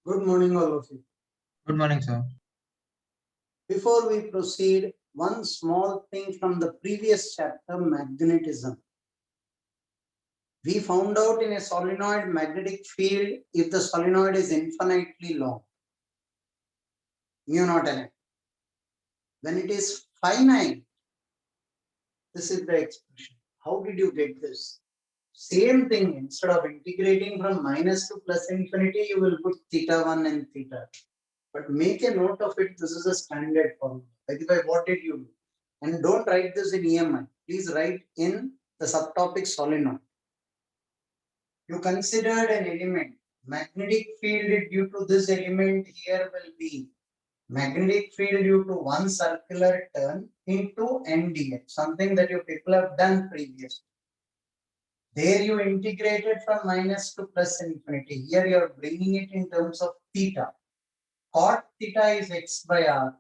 Good morning, all of you. Good morning, sir. Before we proceed, one small thing from the previous chapter, magnetism. We found out in a solenoid magnetic field if the solenoid is infinitely long, mu naught n. When it is finite, this is the expression. How did you get this? Same thing, instead of integrating from minus to plus infinity, you will put theta 1 and theta 2. But make a note of it, this is a standard formula. By the way, what did you do? And don't write this in EMI. Please write in the subtopic solenoid. You considered an element. Magnetic field due to this element here will be magnetic field due to one circular turn into NdX, something that you people have done previously. There you integrated from minus to plus infinity. Here you are bringing it in terms of theta. Cot theta is x by r.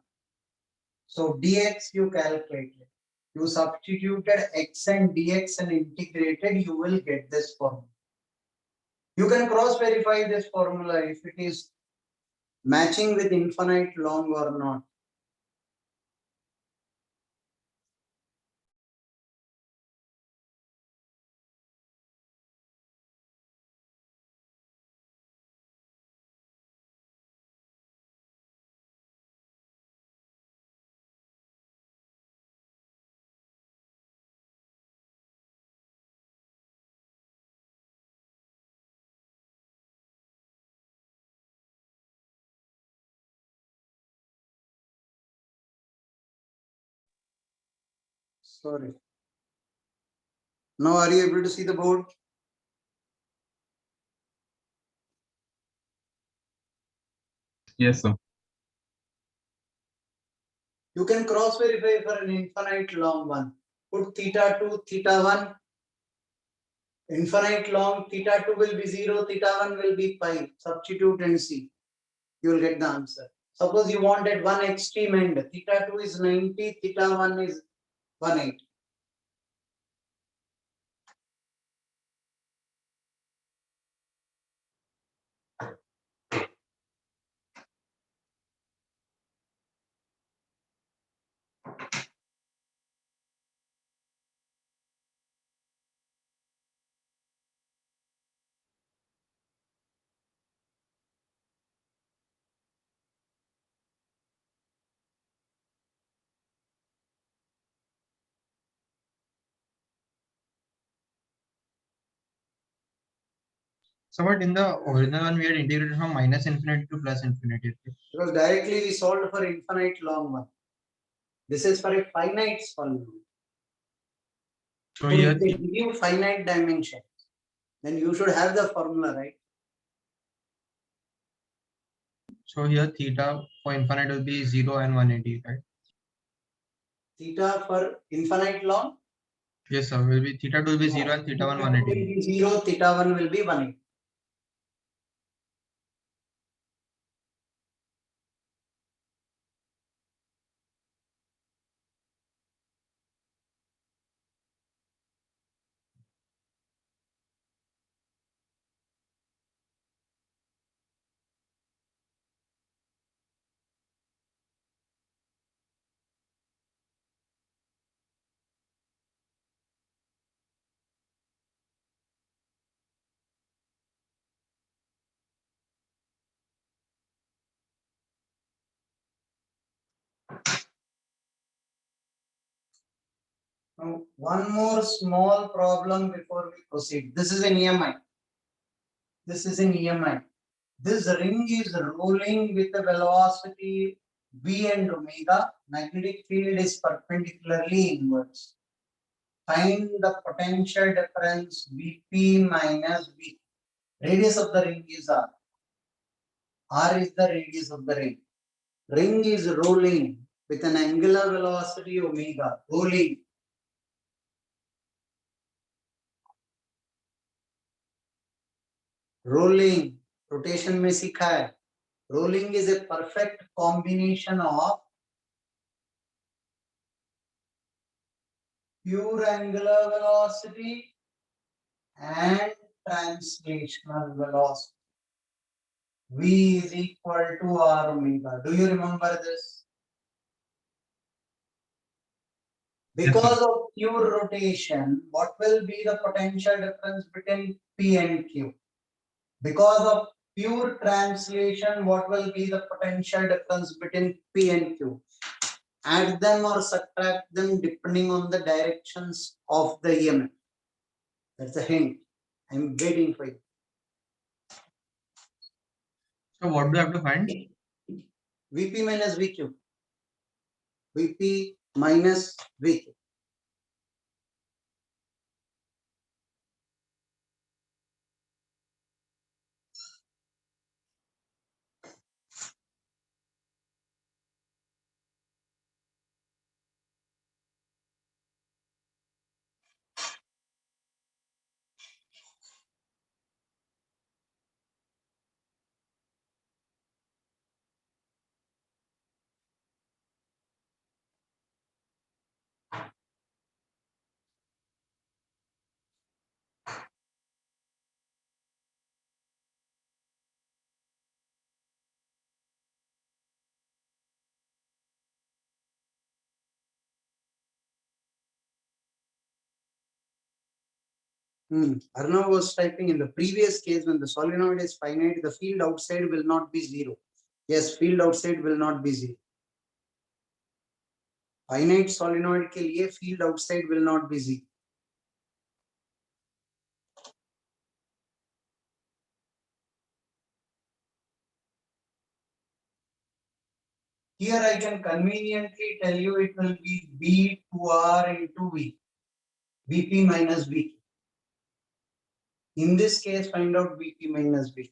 So dx you calculated. You substituted x and dx and integrated, you will get this formula. You can cross verify this formula if it is matching with infinite long or not. Sorry. Now are you able to see the board? Yes, sir. You can cross verify for an infinite long one. Put theta 2, theta 1. Infinite long, theta 2 will be 0, theta 1 will be pi. Substitute and see. You will get the answer. Suppose you wanted one extreme end. Theta 2 is 90, theta 1 is 180. So, but in the original one, we had integrated from minus infinity to plus infinity. Because directly we solved for infinite long one. This is for a finite solenoid. So, So here, if they give you finite dimension, then you should have the formula, right? theta for infinite will be 0 and 180, right? Theta for infinite long? Yes, sir. Will be theta 2 will be 0 and theta 1 Theta 2 will 180. be 0, theta 1 will be 180. Now, one more small problem before we proceed. This is an EMI. This is an EMI. This ring is rolling with a velocity v and omega. Magnetic field is perpendicularly inwards. Find the potential difference Vp minus V. Radius of the ring is R. R is the radius of the ring. Ring is rolling with an angular velocity omega. Rolling. Rolling. Rotation में सीखा है. Rolling is a perfect combination of pure angular velocity and translational velocity. V is equal to R omega. Do you remember this? Because of pure rotation, what will be the potential difference between P and Q? Because of pure translation, what will be the potential difference between P and Q? Add them or subtract them depending on the directions of the EMF. That's a hint. I'm waiting for you. So what do I have to find? Vp minus Vq. Vp minus Vq. Arnav was typing in the previous case when the solenoid is finite, the field outside will not be zero. Yes, field outside will not be zero. Finite solenoid के लिए field outside will not be zero. Here I can conveniently tell you it will be B to R into V. Vp minus Vq. In this case, find out Vp minus Vq.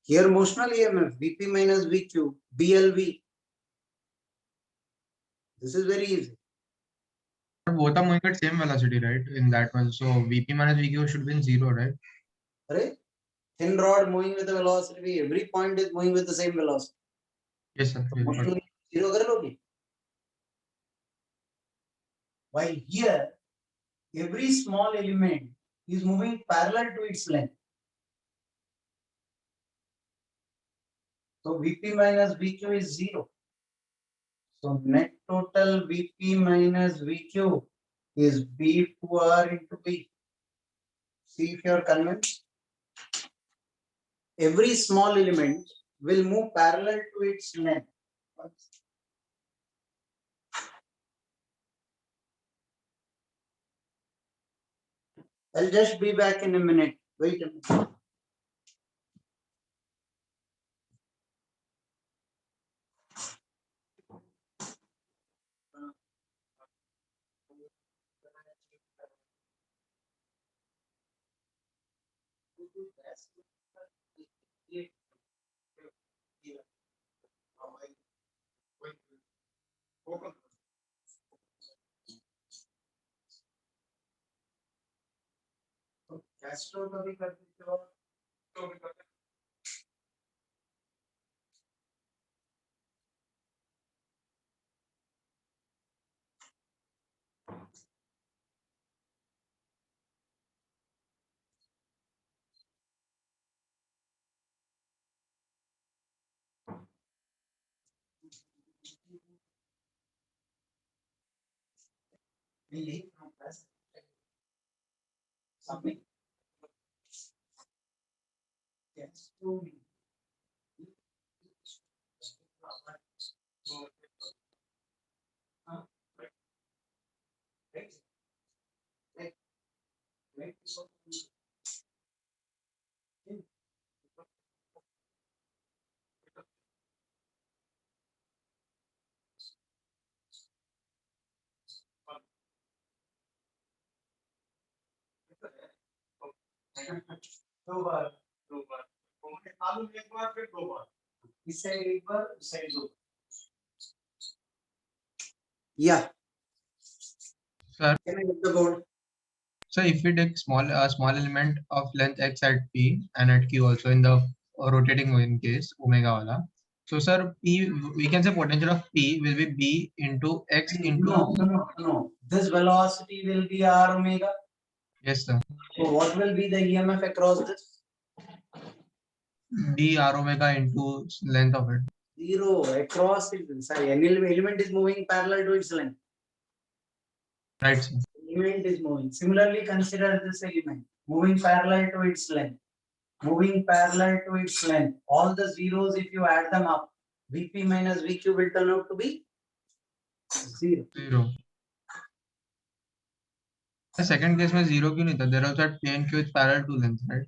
Here motional EMF, Vp minus Vq, BLV. This is very easy. But both are moving at same velocity, right? In that one. So Vp minus Vq should be in zero, right? Right? Thin rod moving with the velocity, every point is moving with the same velocity. Yes, sir. So motional zero कर लोगे. While here, every small element is moving parallel to its length. So Vp minus Vq is zero. So net total Vp minus Vq is B to R into B. See if you are convinced. Every small element will move parallel to its length. I'll just be back in a minute. Wait a minute. Castro का भी कर दीजिए और तो भी कर यही submit Castro दो बार आलू एक बार फिर दो बार इस साइड एक बार उस साइड दो Yeah. Sir. Can I get the board? So if we take small element of length x at P and at Q also in the rotating in case omega wala. So sir, P we can say potential of P will be B into x into No. This velocity will be R omega. Yes, sir. So what will be the EMF across this? B R omega into length of it. 0 across it. Sorry, an element is moving parallel to its length. Right, sir. Element is moving. Similarly, consider this element moving parallel to its length. Moving parallel to its length. All the zeros, if you add them up, Vp minus Vq will turn out to be 0. 0. The second case में 0 क्यों नहीं था? There also at P and Q is parallel to length, right?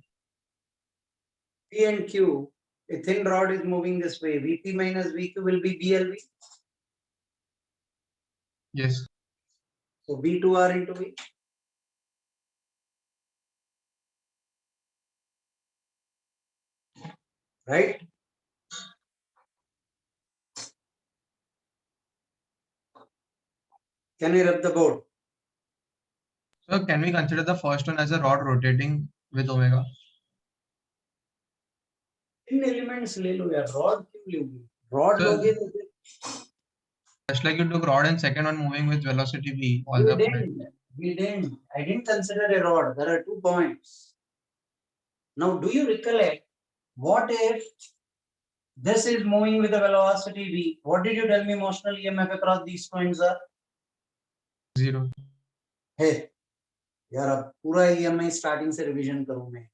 P and Q, a thin rod is moving this way. Vp minus Vq will be BLV. Yes. So V2R into V. Right? Can we rub the board? So can we consider the first one as a rod rotating with omega? In elements ले लो यार, rod क्यों लोगे? Rod So- लोगे तो फिर Just like you took rod and second one moving with velocity v. All the we didn't. I didn't consider a rod. There are 2 points. Now, do you recollect what if this is moving with a velocity v? What did you tell me motional EMF across these points are? 0. Hey, यार अब पूरा EMI starting से revision करूँ मैं.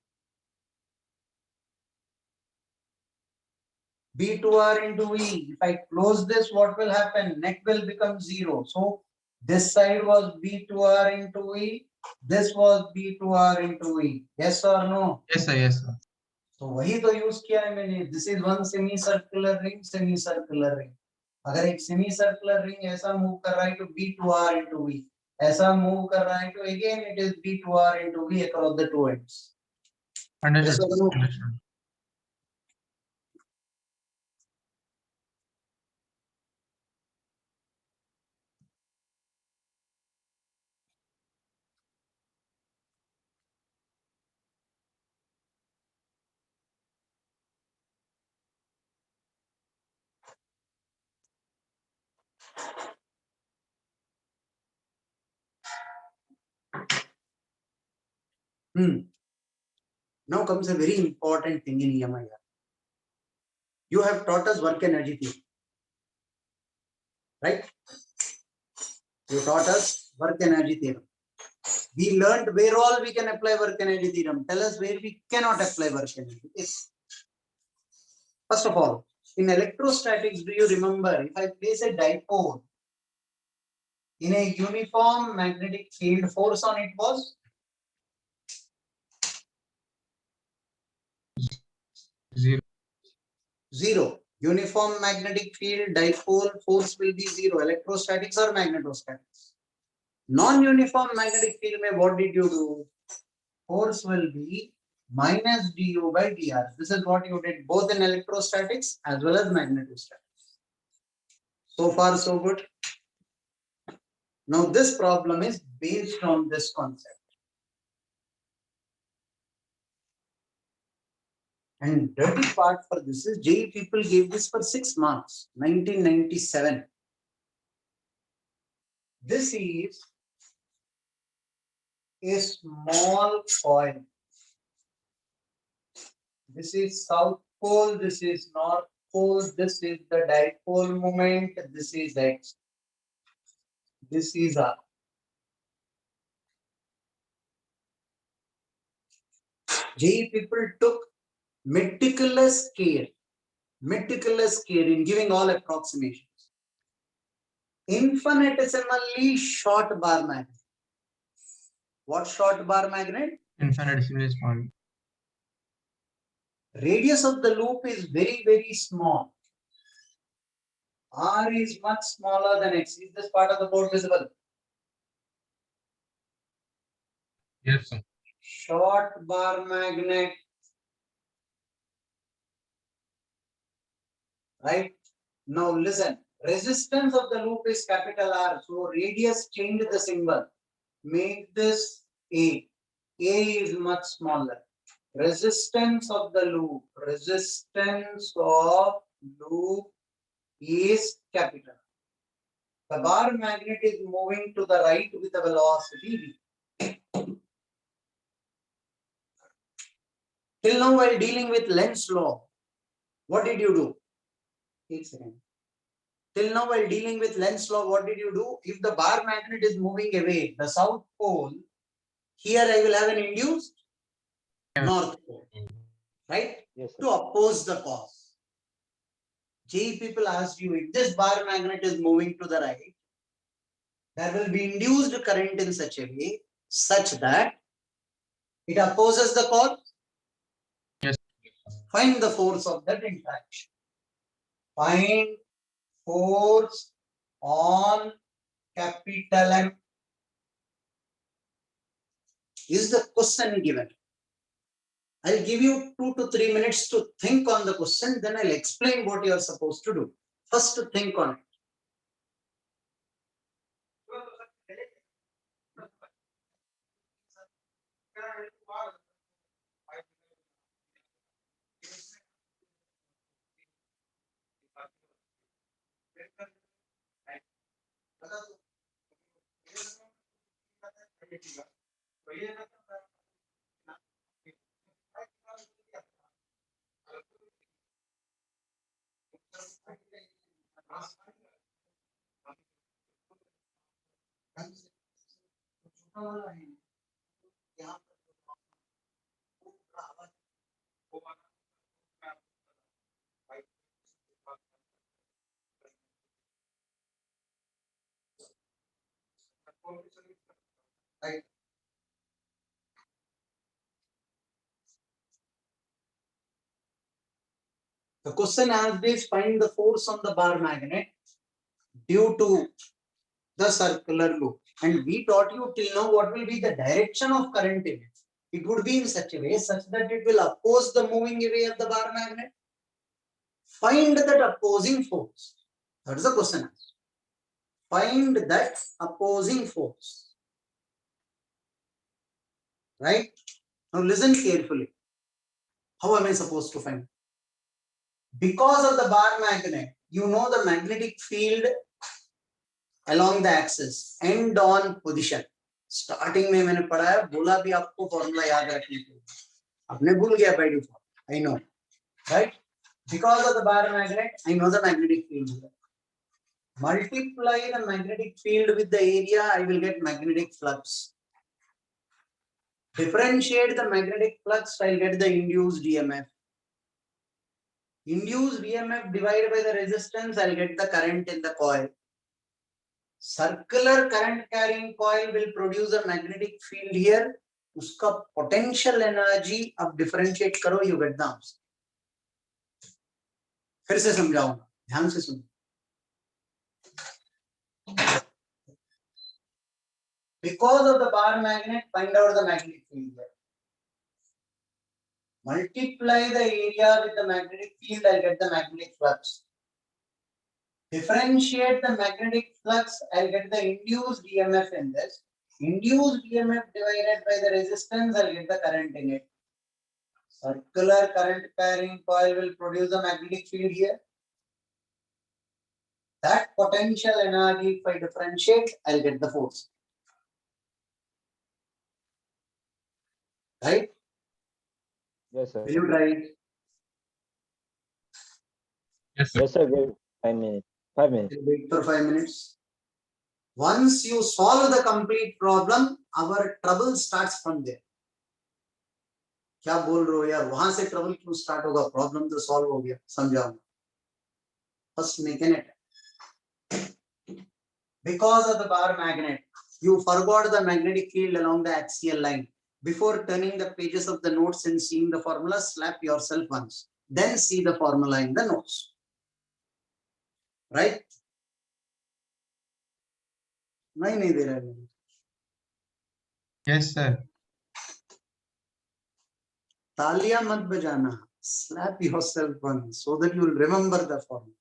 B2R into V. If I close this, what will happen? Net will become 0. So this side was B2R into V. This was B2R into V. Yes or no? Yes, sir. Yes, sir. तो वही तो use किया है मैंने. This is one semicircular ring, semicircular ring. अगर एक semicircular ring ऐसा move कर रहा है तो B2R into V. ऐसा मूव कर रहा है तो again it is B2R into V across the two ends. Understood. Yes or no? Understood. Now comes a very important thing in EMI. You have taught us work energy theory, right? You taught us work energy theorem. We learned where all we can apply work energy theorem. Tell us where we cannot apply work energy. Yes. First of all, in electrostatics, do you remember if I place a dipole in a uniform magnetic field, force on it was 0. 0. Uniform magnetic field, dipole, force will be 0. Electrostatics or magnetostatics. Non-uniform magnetic field, mein, what did you do? Force will be minus du by dr. This is what you did both in electrostatics as well as magnetostatics. So far, so good. Now, this problem is based on this concept. And dirty part for this is JEE people gave this for 6 marks, 1997. This is a small coil. This is south pole, this is north pole, this is the dipole moment, this is X, this is R. JEE people took meticulous care in giving all approximations. Infinitesimally short bar magnet. What short bar magnet? Infinitesimally small. Radius of the loop is very, very small. R is much smaller than X. Is this part of the board visible? Yes, sir. Short bar magnet. Right? Now listen. Resistance of the loop is capital R. So radius change the symbol. Make this A. A is much smaller. Resistance of the loop. Resistance of loop is capital. The bar magnet is moving to the right with a velocity v. Till now, while dealing with Lenz's law, what did you do? 1 second. Till now, while dealing with Lenz's law, what did you do? If the bar magnet is moving away, the south pole, here I will have an induced north pole, right? Yes, sir. To oppose the cause. JEE people asked you, if this bar magnet is moving to the right, there will be induced current in such a way, such that it opposes the cause. Yes. Find the force of that interaction. Find force on capital M. Is the question given? I'll give you 2 to 3 minutes to think on the question, then I'll explain what you are supposed to do. First, to think on it. Right. The question asked is find the force on the bar magnet due to the circular loop. And we taught you till now what will be the direction of current in it. It would be in such a way such that it will oppose the moving away of the bar magnet. Find that opposing force. That is the question. Find that opposing force. Right? Now listen carefully. How am I supposed to find? Because of the bar magnet, you know the magnetic field along the axis, end on position. Starting में मैंने पढ़ा है, बोला भी आपको formula याद रखने के लिए, आपने भूल गया by default. I know, right? Because of the bar magnet, I know the magnetic field here. Multiply the magnetic field with the area, I will get magnetic flux. Differentiate the magnetic flux, I'll get the induced EMF. Induced EMF divided by the resistance, I'll get the current in the coil. Circular current carrying coil will produce a magnetic field here. उसका potential energy अब differentiate करो, you get the answer. फिर से समझाऊंगा, ध्यान से सुनो. Because of the bar magnet, find out the magnetic field here. Multiply the area with the magnetic field, I'll get the magnetic flux. Differentiate the magnetic flux, I'll get the induced EMF in this. Induced EMF divided by the resistance, I'll get the current in it. Circular current carrying coil will produce a magnetic field here. That potential energy, if I differentiate, I'll get the force. Right? Yes, sir. Will you try it? Yes, sir. Yes, sir. Give 5 minutes. 5 minutes. Wait for 5 minutes. Once you solve the complete problem, our trouble starts from there. क्या बोल रहे हो यार, वहां से trouble क्यों start होगा? Problem तो सॉल्व हो गया, समझाऊंगा. First make an attempt. Because of the bar magnet, you forgot the magnetic field along the axial line. Before turning the pages of the notes and seeing the formula, slap yourself once. Then see the formula in the notes. Right? नहीं दे रहा है. Yes, sir. तालियां मत बजाना. Slap yourself once so that you will remember the formula.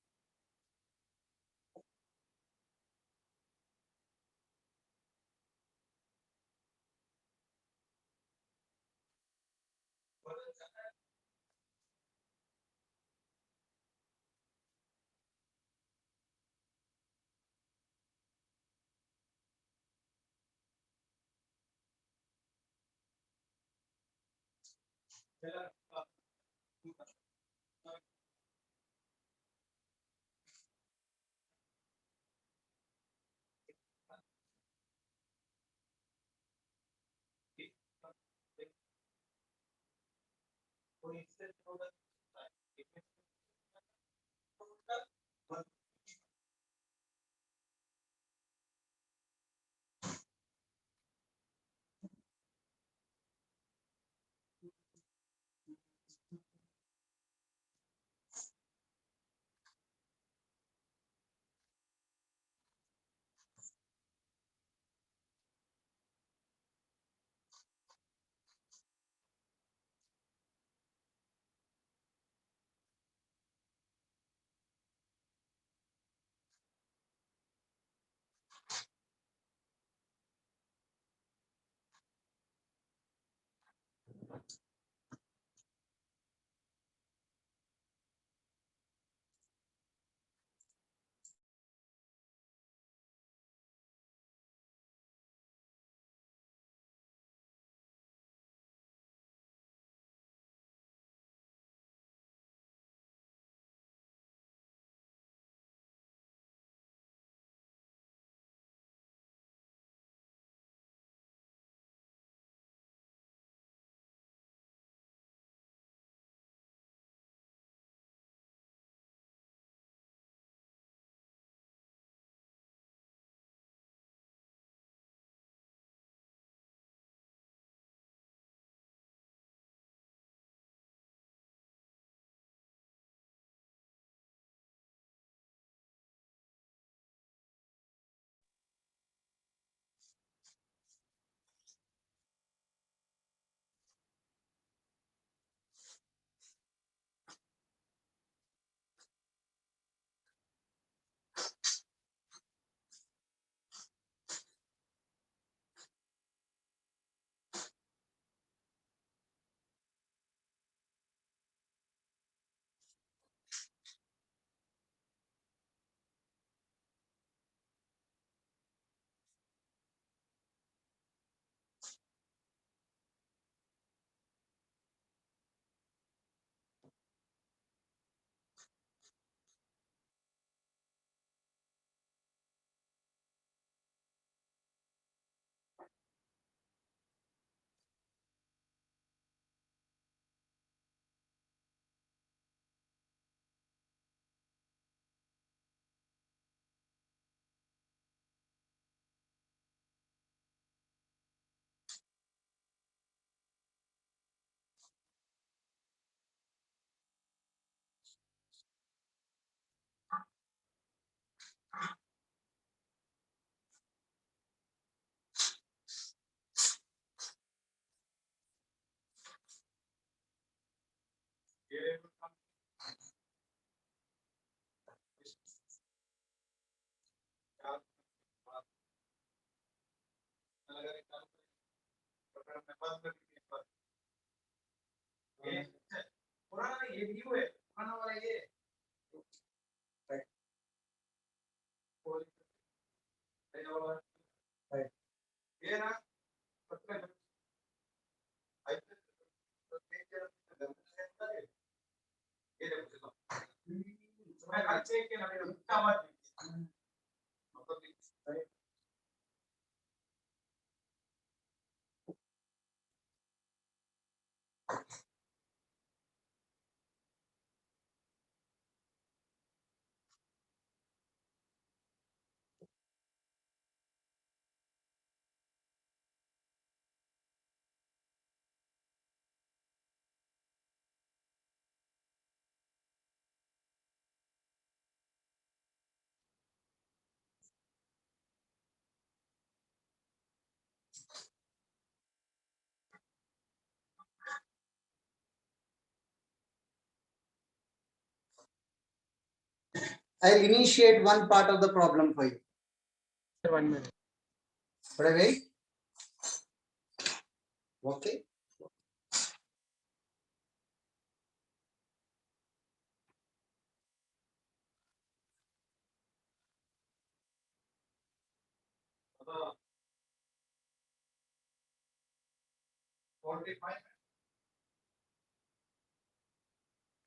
I'll initiate one part of the problem for you. 1 minute. Should I wait? Okay.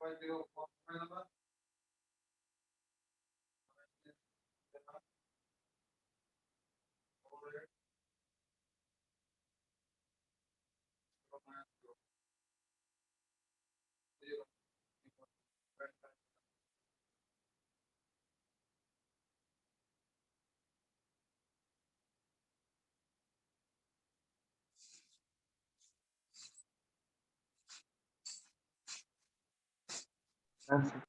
Answer. Answer.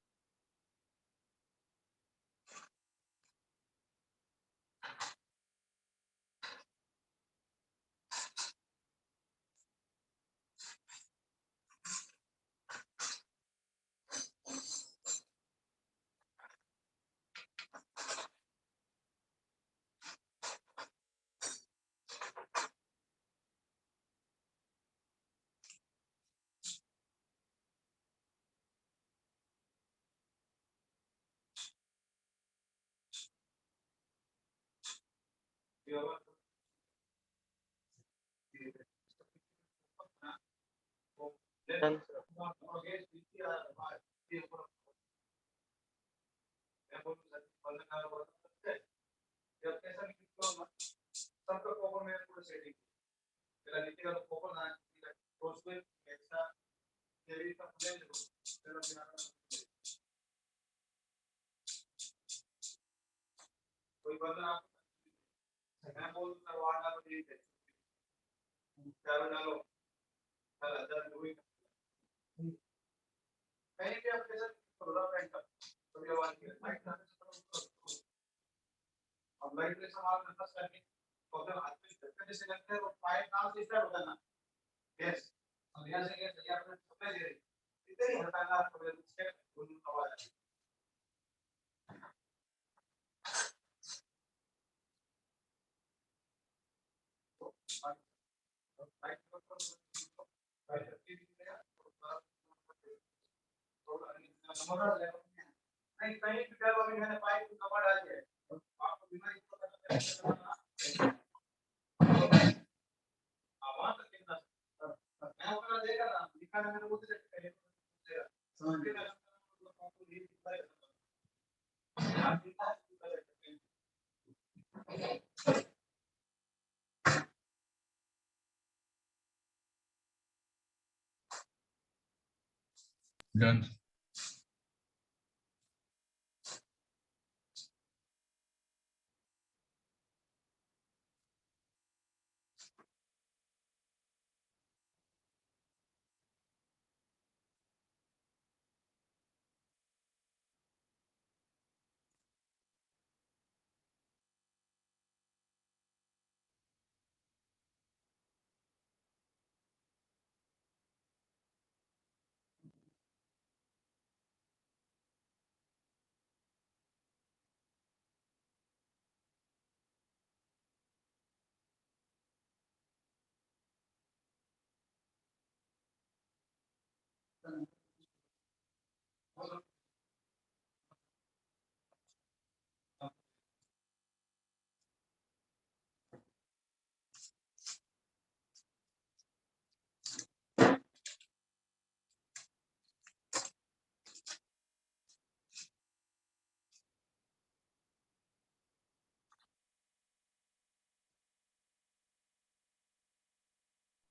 Done.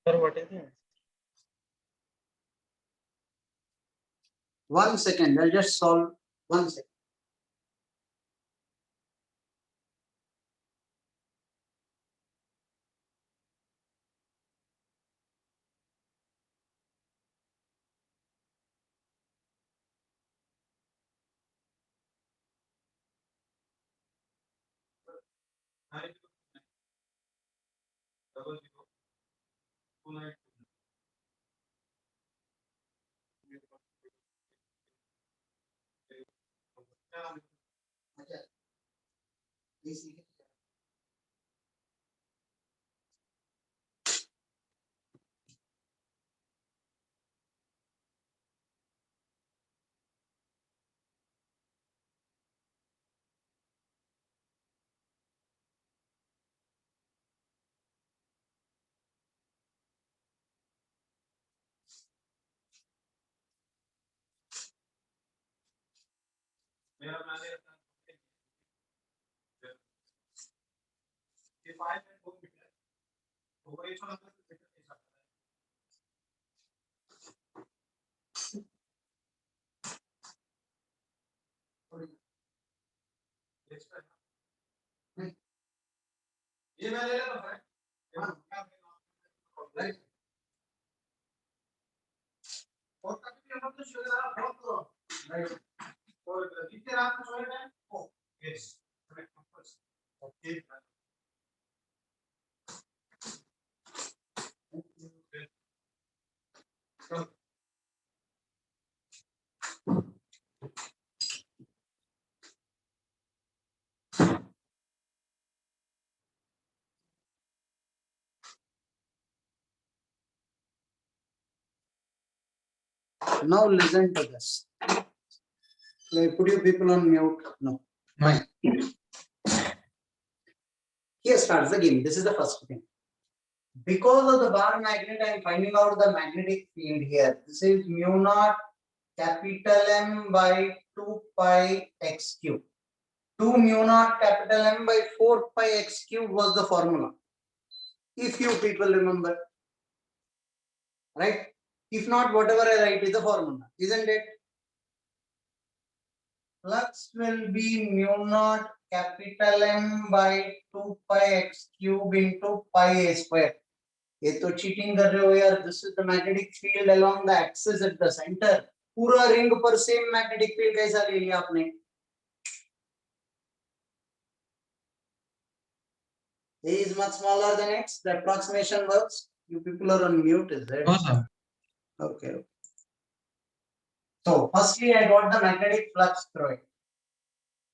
Sir, what is the answer? 1 second, I'll just solve 1 second. ये मैं ले लेता हूं। Right और कभी हम तो sugar आप बहुत करो राइट और कितने रात में सोए हैं ओ yes okay now listen to this. Put you people on mute. No. No. Here starts the game. This is the first thing. Because of the bar magnet, I am finding out the magnetic field here. This is mu naught capital M by 2 pi x cube. 2 mu naught capital M by 4 pi x cube was the formula. If you people remember. Right? If not, whatever I write is the formula. Isn't it? Flux will be mu naught capital M by 2 pi x cube into pi a square. ये तो cheating कर रहे हो यार. This is the magnetic field along the axis at the center. पूरा ring पर same magnetic field कैसा ले लिया आपने? A is much smaller than X. The approximation works. You people are on mute, is it? No, sir. Okay. So firstly, I got the magnetic flux through it.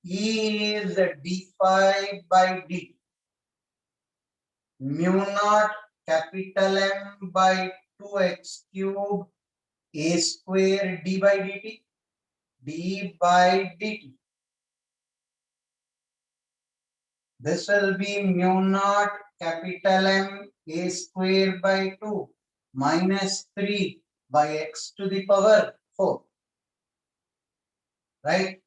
E is d phi by d. Mu naught capital M by 2x cube a square d by dt. D by dt. This will be mu naught capital M a square by 2 minus 3 by x to the power 4. Right?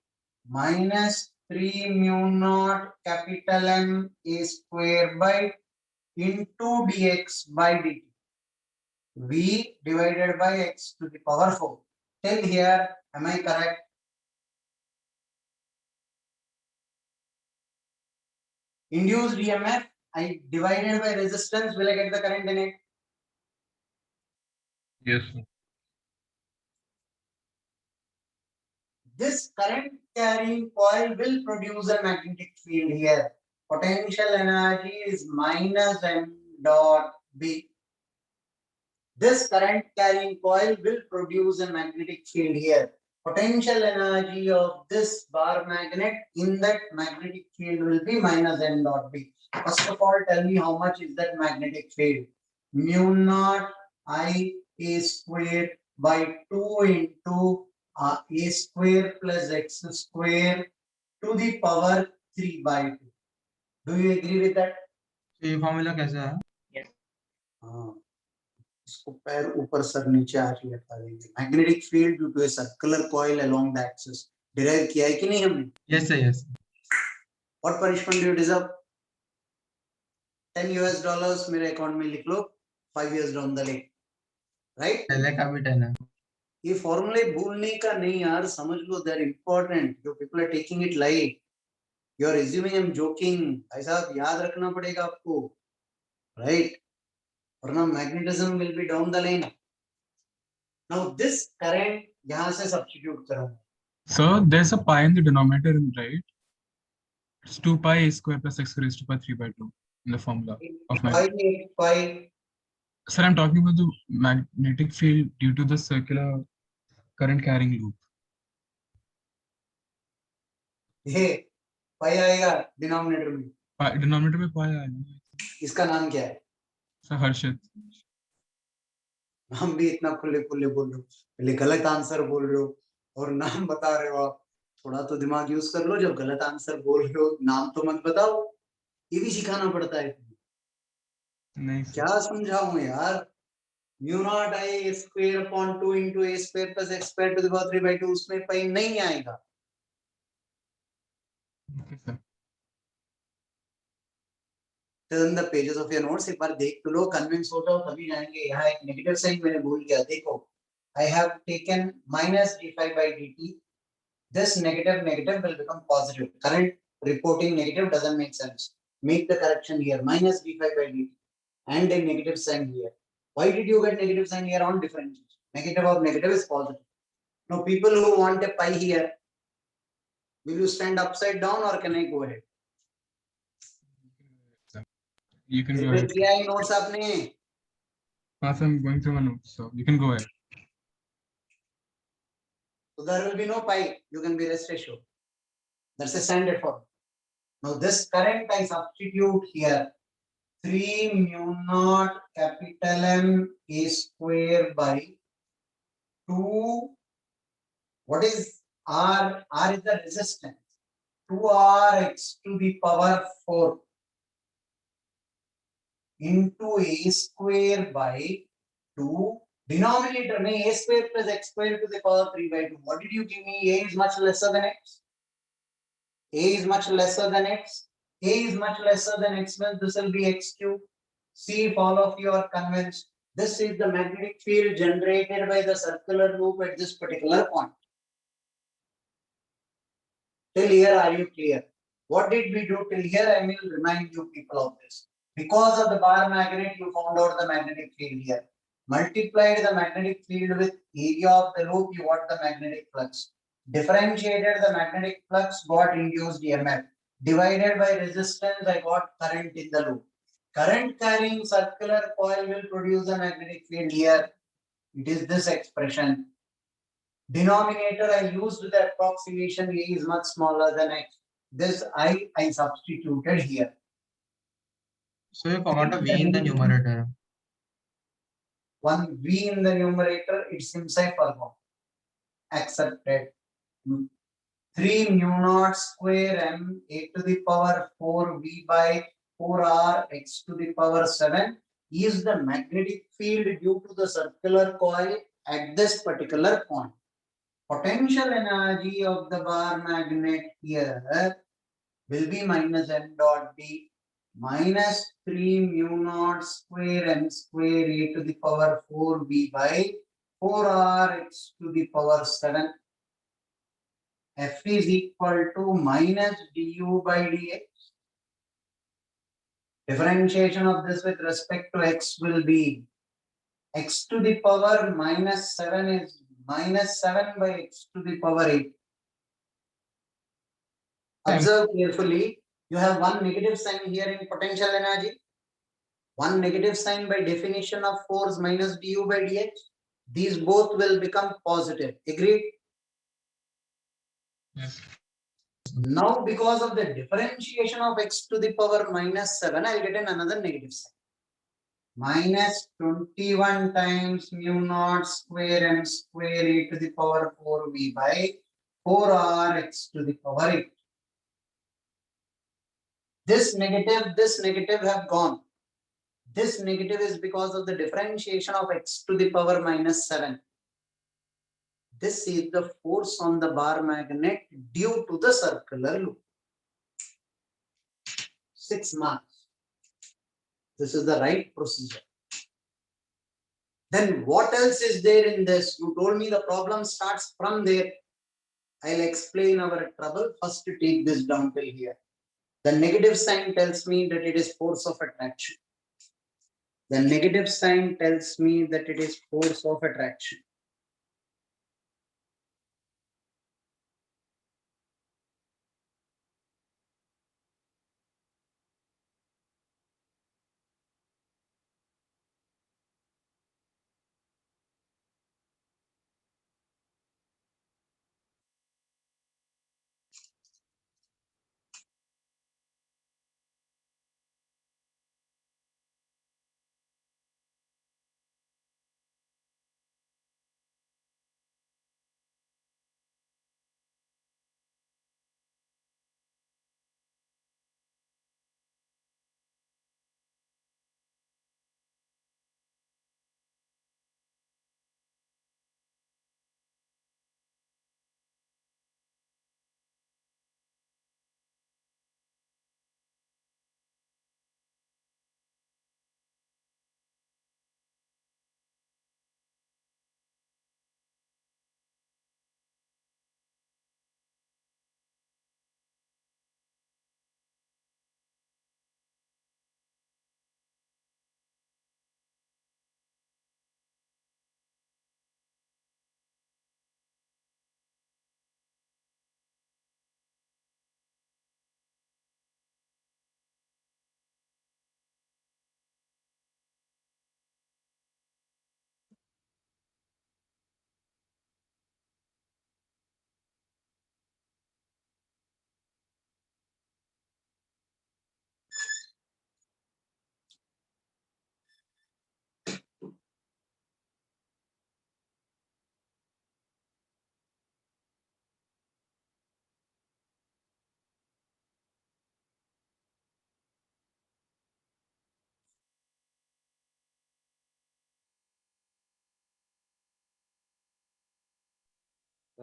Minus 3 mu naught capital M a square by into dx by dt. V divided by x to the power 4. Till here, am I correct? Induced EMF, I divided by resistance, will I get the current in it? Yes, sir. This current carrying coil will produce a magnetic field here. Potential energy is minus m dot b. This current carrying coil will produce a magnetic field here. Potential energy of this bar magnet in that magnetic field will be minus m dot b. First of all, tell me how much is that magnetic field? Mu naught I a square by 2 into a square plus x square to the power 3 by 2. Do you agree with that? ये formula कैसा है? हाँ. इसको पैर ऊपर sir नीचे हाथ लटका देंगे. Magnetic field due to a circular coil along the axis. Derive किया है कि नहीं हमने? Yes, sir. Yes. What punishment do you deserve? $10 मेरे अकाउंट में लिख लो. 5 years down the lane. Right? पहले का भी 10 है. ये फॉर्मूले भूलने का नहीं यार, समझ लो. They are important. You people are taking it light. You are assuming I am joking. ऐसा याद रखना पड़ेगा आपको. राइट? वरना magnetism will be down the lane. Now this current यहाँ से substitute करूँगा. So there's a pi in the denominator, right? It's 2 pi a square plus x raised to pi 3 by 2 in the formula of magnetic. Pi. Sir, I'm talking about the magnetic field due to the circular current carrying loop. ये pi आएगा denominator में. Denominator में pi आएगा. इसका नाम क्या है? Sir, हर्षित. हम भी इतना खुले खुले बोल रहे हो. पहले गलत आंसर बोल रहे हो और नाम बता रहे हो आप. थोड़ा तो दिमाग यूज कर लो. जब गलत आंसर बोल रहे हो नाम तो मत बताओ. ये भी सिखाना पड़ता है. नहीं क्या समझाऊं यार? Mu not I square upon 2 into a square plus x square to the power 3 by 2. उसमें पाई नहीं आएगा. Okay, sir. Turn the pages of your notes. एक बार देख तो लो, convince हो जाओ तभी जाएंगे. यहाँ एक negative sign मैंने भूल गया. देखो, I have taken minus d5 by dt. This negative will become positive. Current reporting negative doesn't make sense. Make the correction here. Minus d5 by dt and a negative sign here. Why did you get negative sign here on differentiation? Negative of negative is positive. Now people who want a pi here, will you stand upside down or can I go ahead? You can go ahead. किया है notes आपने? Sir, I'm going through my notes, so you can go ahead. So there will be no pi. You can be rest assured. That's a standard form. Now this current I substitute here. 3 mu naught capital M A square by 2. What is R? R is the resistance. 2R x to the power 4 into A square by 2. Denominator में A square plus x square to the power 3 by 2. What did you give me? A is much lesser than x. A is much lesser than x. A is much lesser than x means this will be x cube. See if all of you are convinced. This is the magnetic field generated by the circular loop at this particular point. Till here, are you clear? What did we do till here? I will remind you people of this. Because of the bar magnet, you found out the magnetic field here. Multiplied the magnetic field with area of the loop, you got the magnetic flux. Differentiated the magnetic flux, got induced EMF. Divided by resistance, I got current in the loop. Current carrying circular coil will produce a magnetic field here. It is this expression. Denominator, I used the approximation A is much smaller than x. This I substituted here. So you forgot a V in the numerator. One V in the numerator, it seems I forgot. Accepted. 3 mu naught square M A to the power 4 V by 4R x to the power 7 is the magnetic field due to the circular coil at this particular point. Potential energy of the bar magnet here will be minus m dot d minus 3 mu naught square m square A to the power 4 V by 4R x to the power 7. F is equal to minus du by dx. Differentiation of this with respect to x will be x to the power minus 7 is minus 7 by x to the power 8. Observe carefully. You have one negative sign here in potential energy. One negative sign by definition of force minus du by dx. These both will become positive. Agreed? Yes. Now, because of the differentiation of x to the power minus 7, I'll get another negative sign. Minus 21 times mu naught square m square A to the power 4 V by 4R x to the power 8. This negative have gone. This negative is because of the differentiation of x to the power minus 7. This is the force on the bar magnet due to the circular loop. 6 marks. This is the right procedure. Then what else is there in this? You told me the problem starts from there. I'll explain our trouble. First to take this down till here. The negative sign tells me that it is force of attraction. The negative sign tells me that it is force of attraction.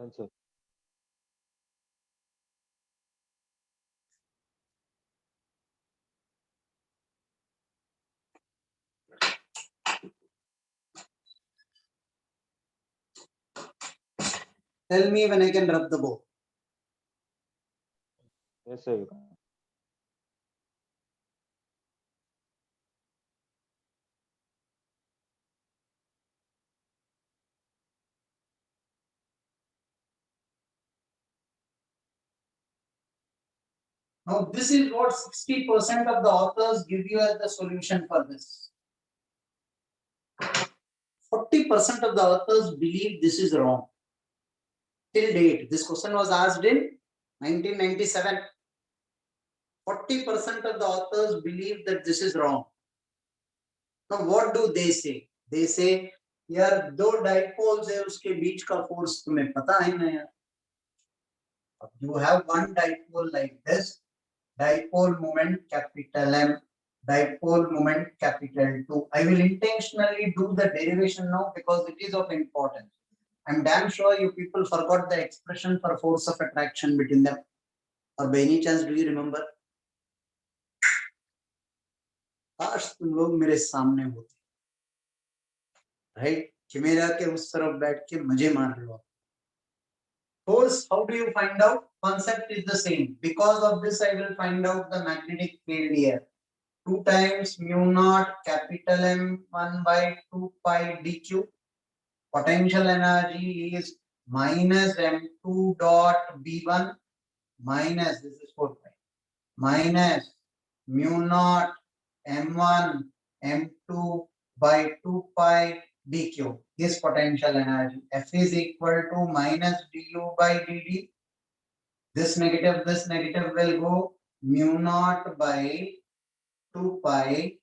Done, sir. Tell me when I can rub the bow. Yes, sir. You can. Now, this is what 60% of the authors give you as the solution for this. 40% of the authors believe this is wrong. Till date, this question was asked in 1997. 40% of the authors believe that this is wrong. Now, what do they say? They say, यार दो dipoles है उसके बीच का force तुम्हें पता है ना यार. You have one dipole like this, dipole moment capital M, dipole moment capital 2. I will intentionally do the derivation now because it is of importance. I'm damn sure you people forgot the expression for force of attraction between them. Or by any chance, do you remember? काश तुम लोग मेरे सामने होते, right? कि मेरा के उस तरफ बैठ के मजे मार लो. Force, how do you find out? Concept is the same. Because of this, I will find out the magnetic field here. 2 times mu naught capital M 1 by 2 pi dq. Potential energy is minus M2 dot B1 minus, this is 4 pi, minus mu naught M1 M2 by 2 pi dq. This potential energy. F is equal to minus du by dd. This negative will go mu naught by 2 pi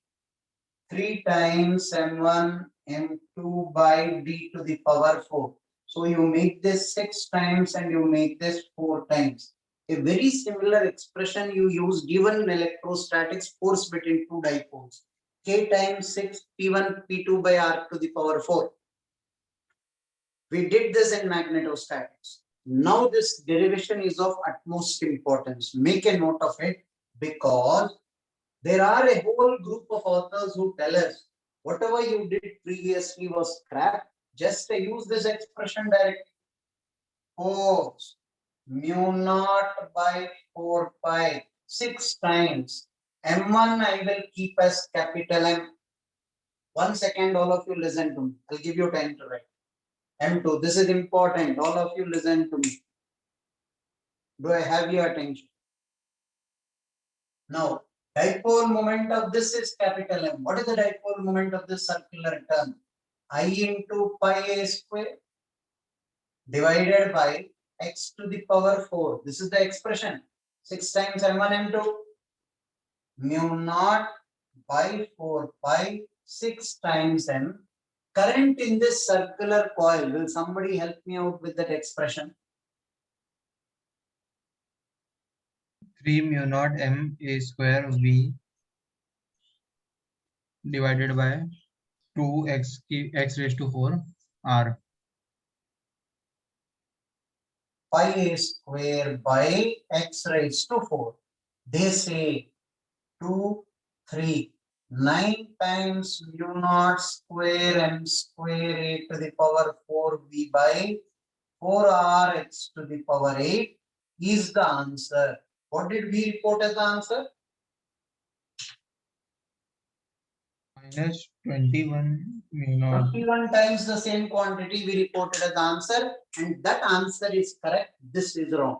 3 times M1 M2 by d to the power 4. So you make this 6 times and you make this 4 times. A very similar expression you use given in electrostatics, force between two dipoles. K times 6 P1 P2 by R to the power 4. We did this in magnetostatics. Now this derivation is of utmost importance. Make a note of it because there are a whole group of authors who tell us whatever you did previously was crap. Just use this expression directly. Force mu naught by 4 pi 6 times. M1 I will keep as capital M. 1 second, all of you listen to me. I'll give you time to write. M2, this is important. All of you listen to me. Do I have your attention? Now, dipole moment of this is capital M. What is the dipole moment of this circular term? I into pi a square divided by x to the power 4. This is the expression. 6 times M1 M2. Mu naught by 4 pi 6 times M. Current in this circular coil. Will somebody help me out with that expression? 3 mu naught M A square V divided by 2x raised to 4 R. Pi a square by x raised to 4. They say 2, 3, 9 times mu naught square M square A to the power 4 V by 4R x to the power 8 is the answer. What did we report as the answer? Minus 21 mu naught. 21 times the same quantity we reported as the answer, and that answer is correct. This is wrong.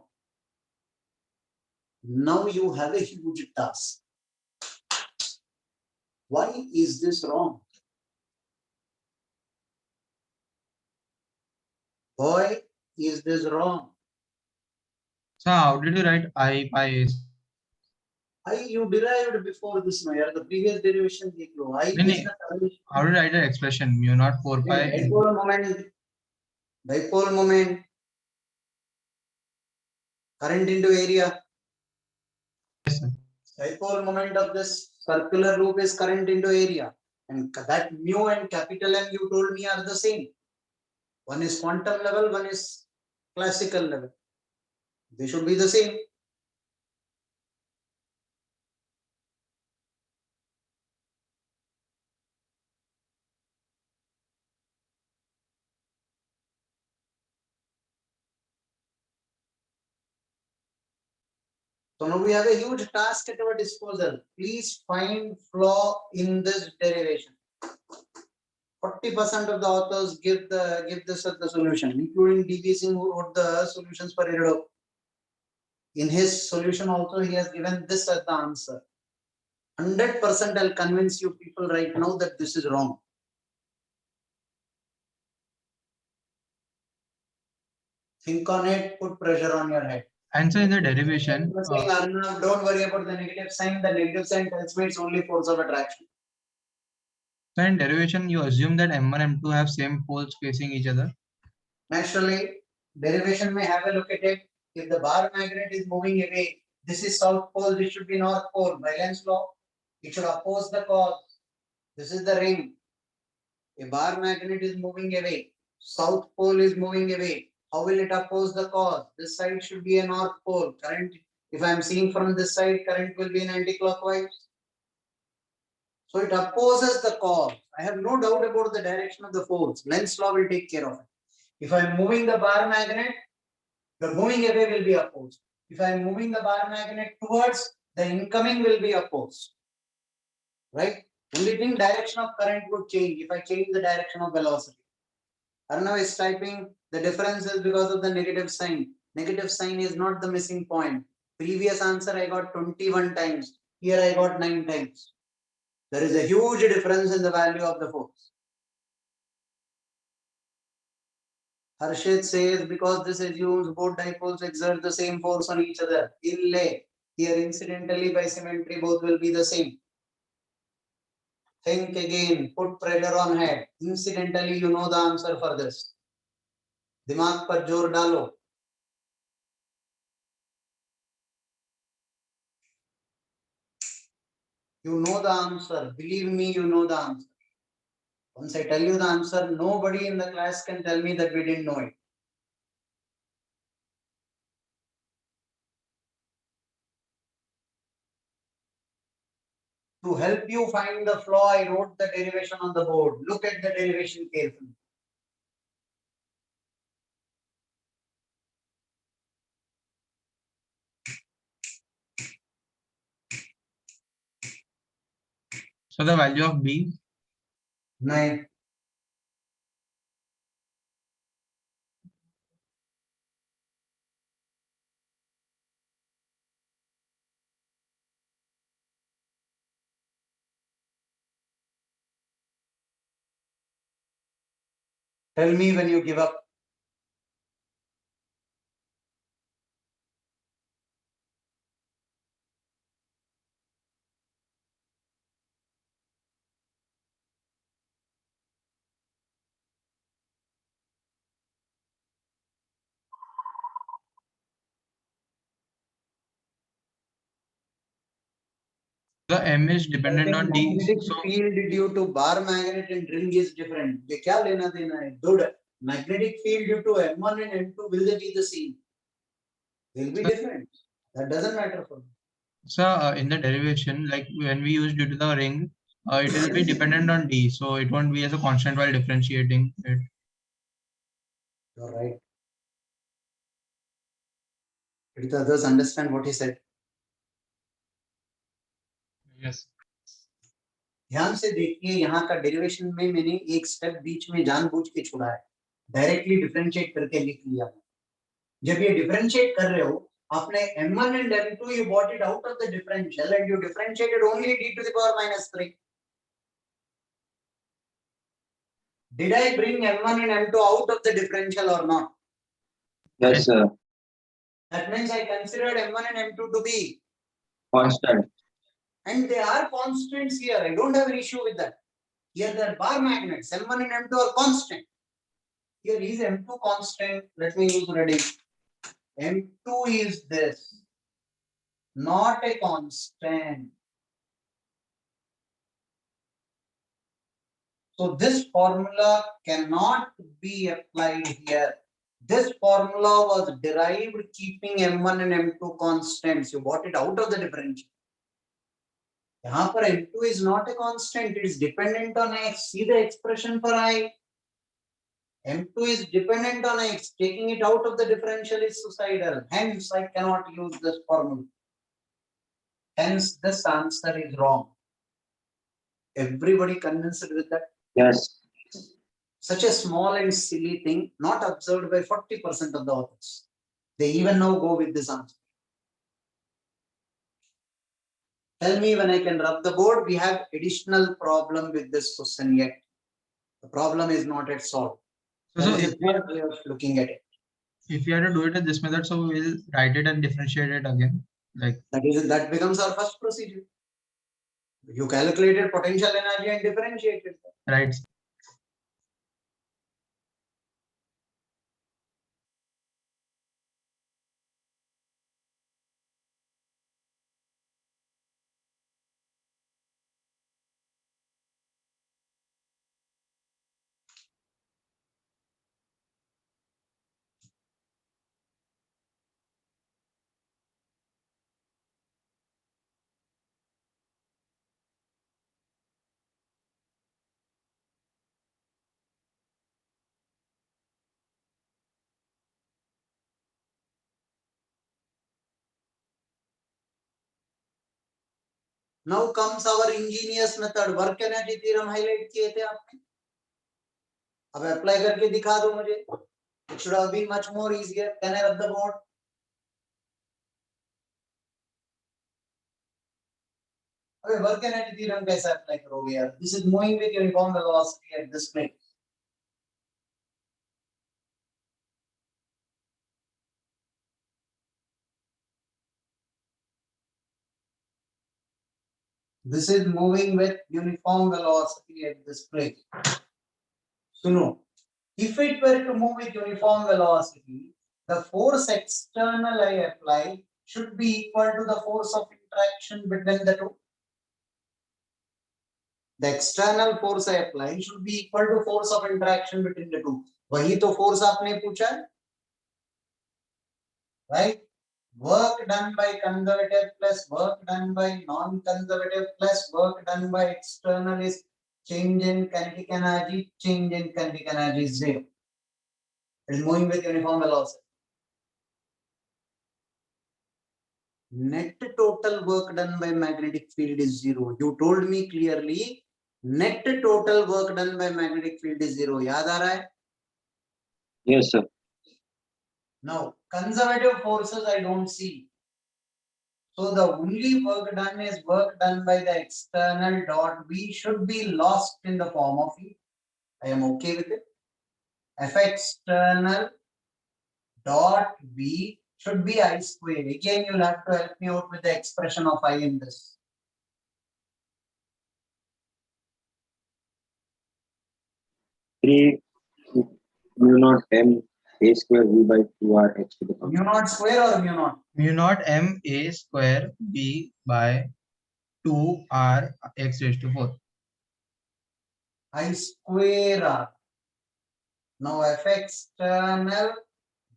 Now you have a huge task. Why is this wrong? Why is this wrong? So how did you write I pi A? You derived before this, no? The previous derivation. I No, no. is the derivation. How did you write the expression mu naught 4 pi into Dipole moment, current into area. yes, sir. Dipole moment of this circular loop is current into area, and that mu and capital M you told me are the same. One is quantum level, one is classical level. They should be the same. So now we have a huge task at our disposal. Please find flaw in this derivation. 40% of the authors give this as the solution, including D.V. Singh, who wrote the solutions for Irido. In his solution also, he has given this as the answer. 100% I'll convince you people right now that this is wrong. Think on it, put pressure on your head. And so in the derivation, I'm saying, Arnav, don't worry about the negative sign. The negative sign tells me it's only force of attraction. so in derivation, you assume that M1, M2 have same poles facing each other. Naturally, derivation may have a look at it. If the bar magnet is moving away, this is south pole, this should be north pole. By Lenz's law, it should oppose the cause. This is the ring. A bar magnet is moving away. South pole is moving away. How will it oppose the cause? This side should be a north pole. Current, if I am seeing from this side, current will be in anti-clockwise. So it opposes the cause. I have no doubt about the direction of the force. Lenz's law will take care of it. If I am moving the bar magnet, the moving away will be opposed. If I am moving the bar magnet towards, the incoming will be opposed. Right? Only thing, direction of current would change if I change the direction of velocity. Arnav is typing, the difference is because of the negative sign. Negative sign is not the missing point. Previous answer I got 21 times. Here I got 9 times. There is a huge difference in the value of the force. Harshit says, because this assumes both dipoles exert the same force on each other. Ille. Here incidentally by symmetry both will be the same. Think again, put pressure on head. Incidentally, you know the answer for this. Dimag par jor dalo. You know the answer. Believe me, you know the answer. Once I tell you the answer, nobody in the class can tell me that we didn't know it. To help you find the flaw, I wrote the derivation on the board. Look at the derivation carefully. So the value of B, 9. Tell me when you give up. the M is dependent on D. Magnetic So field due to bar magnet and ring is different. ये क्या लेना देना है? Dude, magnetic field due to M1 and M2 will they be the same? They'll be different. That doesn't matter for me. so in the derivation, like when we use due to the ring, it will be dependent on D. So it won't be as a constant while differentiating it. You're right. Did the others understand what he said? Yes. ध्यान से देखिए, यहाँ का derivation में मैंने एक step बीच में जानबूझ के छोड़ा है. डायरेक्टली डिफरेंशिएट करके लिख लिया. जब ये डिफरेंशिएट कर रहे हो, आपने M1 and M2 you brought it out of the differential and you differentiated only d to the power minus 3. Did I bring M1 and M2 out of the differential or not? Yes, sir. That means I considered M1 and M2 to be, Constant. and they are constants here. I don't have an issue with that. Here they are bar magnets. M1 and M2 are constant. Here is M2 constant. Let me use reading. M2 is this, not a constant. So this formula cannot be applied here. This formula was derived keeping M1 and M2 constants. You brought it out of the differential. यहाँ पर M2 is not a constant. It is dependent on X. See the expression for I. M2 is dependent on X. Taking it out of the differential is suicidal. Hence, I cannot use this formula. Hence, this answer is wrong. Everybody convinced with that? Yes. Such a small and silly thing, not observed by 40% of the authors. They even now go with this answer. Tell me when I can rub the board. We have additional problem with this question yet. The problem is not yet solved. So There is if a third way of looking at it. we have to do it in this method, so we'll write it and differentiate it again. Like That becomes our first procedure. You calculated potential energy and differentiated. right. Now comes our ingenious method. Work energy theorem highlight किए थे आपने. अब apply करके दिखा दो मुझे. It should have been much more easier. Can I rub the board? अबे work energy theorem कैसे apply करोगे यार? This is moving with uniform velocity at this place. This is moving with uniform velocity at this place. Suno, if it were to move with uniform velocity, the force external I apply should be equal to the force of interaction between the two. The external force I apply should be equal to force of interaction between the two. वही तो force आपने पूछा है, right? Work done by conservative plus work done by non-conservative plus work done by external is change in kinetic energy. Change in kinetic energy is 0. It is moving with uniform velocity. Net total work done by magnetic field is 0. You told me clearly. Net total work done by magnetic field is 0. याद आ रहा है? Yes, sir. Now, conservative forces I don't see. So the only work done is work done by the external dot V should be lost in the form of E. I am okay with it. F external dot V should be I square. Again, you'll have to help me out with the expression of I in this. Three mu naught m a square v by 2r x to the power. Mu naught square or mu naught? Mu naught m a square b by 2 r x raised to 4. I square R. Now F external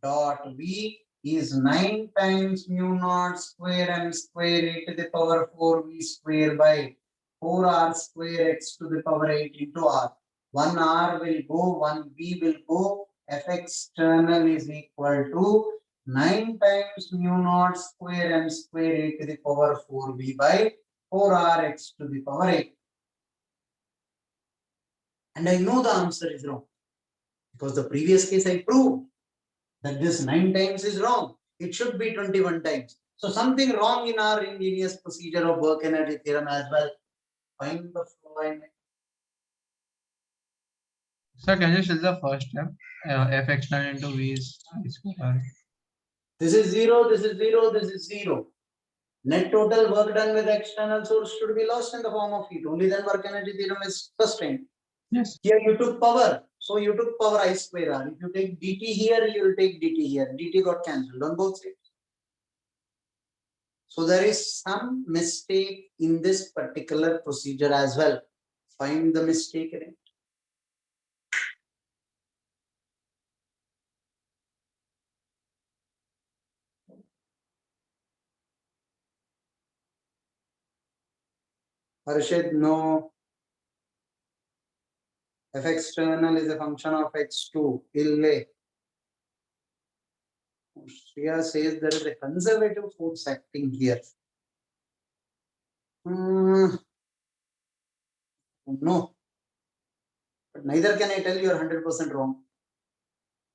dot V is 9 times mu naught square m square a to the power 4 V square by 4 R square x to the power 8 into R. 1 R will go, 1 V will go. F external is equal to 9 times mu naught square m square a to the power 4 V by 4 R x to the power 8. And I know the answer is wrong because the previous case I proved that this 9 times is wrong. It should be 21 times. So something wrong in our ingenious procedure of work energy theorem as well. Find the flaw in it. Sir, can you show the first step? F external into v is I square. This is 0, this is 0, this is 0. Net total work done with the external source should be lost in the form of heat. Only then work energy theorem is sustained. Yes. Here you took power. So you took power I square R. If you take dt here, you will take dt here. dt got cancelled on both sides. So there is some mistake in this particular procedure as well. Find the mistake in it. Harshit, no. F external is a function of x2. Ille. Shreya says there is a conservative force acting here. No. But neither can I tell you are 100% wrong.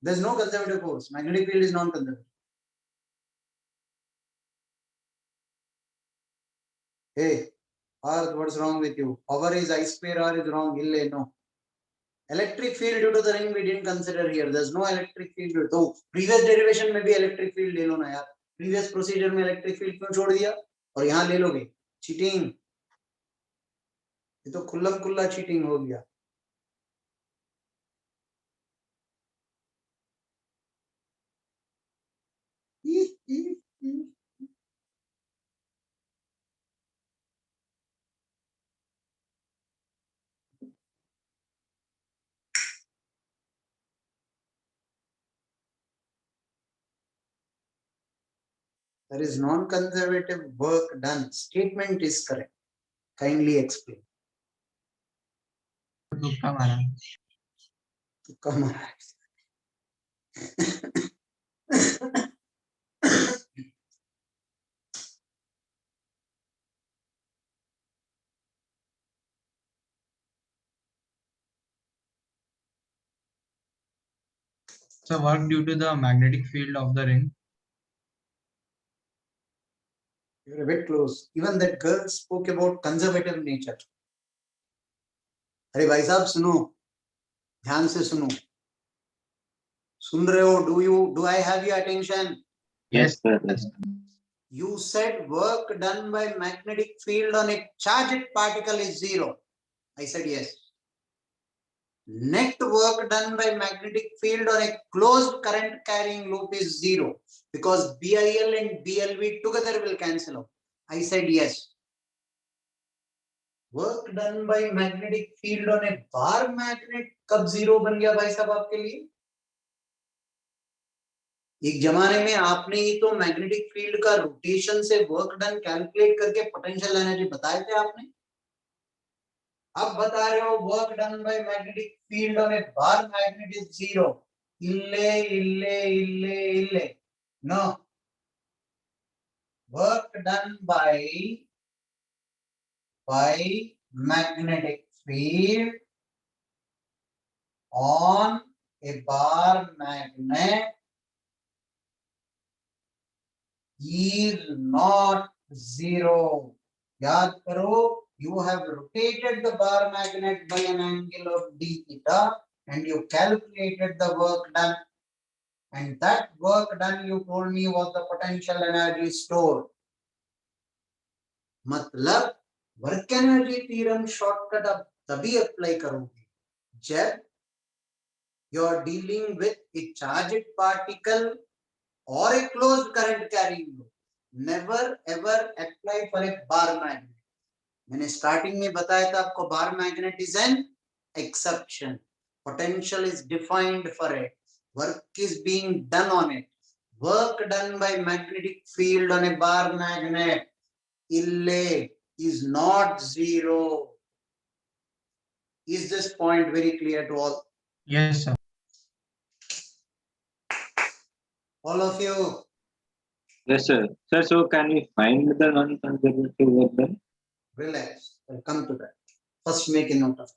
There's no conservative force. Magnetic field is non-conservative. Hey, Arth, what's wrong with you? Power is I square R is wrong. Ille, no. Electric field due to the ring we didn't consider here. There's no electric field. So previous derivation में भी electric field ले लो ना यार. Previous procedure में electric field क्यों छोड़ दिया? और यहाँ ले लोगे. Cheating. ये तो खुल्लम खुल्ला cheating हो गया. There is non-conservative work done. Statement is correct. Kindly explain. तुक्का मारा. Come on. So work due to the magnetic field of the ring. You're a bit close. Even that girl spoke about conservative nature. अरे भाई साहब सुनो, ध्यान से सुनो. सुन रहे हो? Do I have your attention? Yes, sir. yes. You said work done by magnetic field on a charged particle is zero. I said yes. Net work done by magnetic field on a closed current carrying loop is zero because BIL and BLV together will cancel out. I said yes. Work done by magnetic field on a bar magnet कब zero बन गया भाई साहब आपके लिए? एक जमाने में आपने ही तो मैग्नेटिक फील्ड का रोटेशन से वर्क डन कैलकुलेट करके पोटेंशियल एनर्जी बताए थे आपने. अब बता रहे हो work done by magnetic field on a bar magnet is zero. इल्ले इल्ले इल्ले इल्ले. No. Work done by magnetic field on a bar magnet is not zero. याद करो, you have rotated the bar magnet by an angle of d theta and you calculated the work done, and that work done you told me was the potential energy stored. मतलब work energy theorem shortcut अब तभी apply करोगे जब you are dealing with a charged particle or a closed current carrying loop. Never ever apply for a bar magnet. मैंने starting में बताया था आपको बार magnet is an exception. Potential is defined for it. Work is being done on it. Work done by magnetic field on a bar magnet ille is not zero. Is this point very clear to all? Yes, sir. All of you? Yes, sir. Sir, so can we find the non-conservative work done? Relax. I'll come to that. First make a note of it.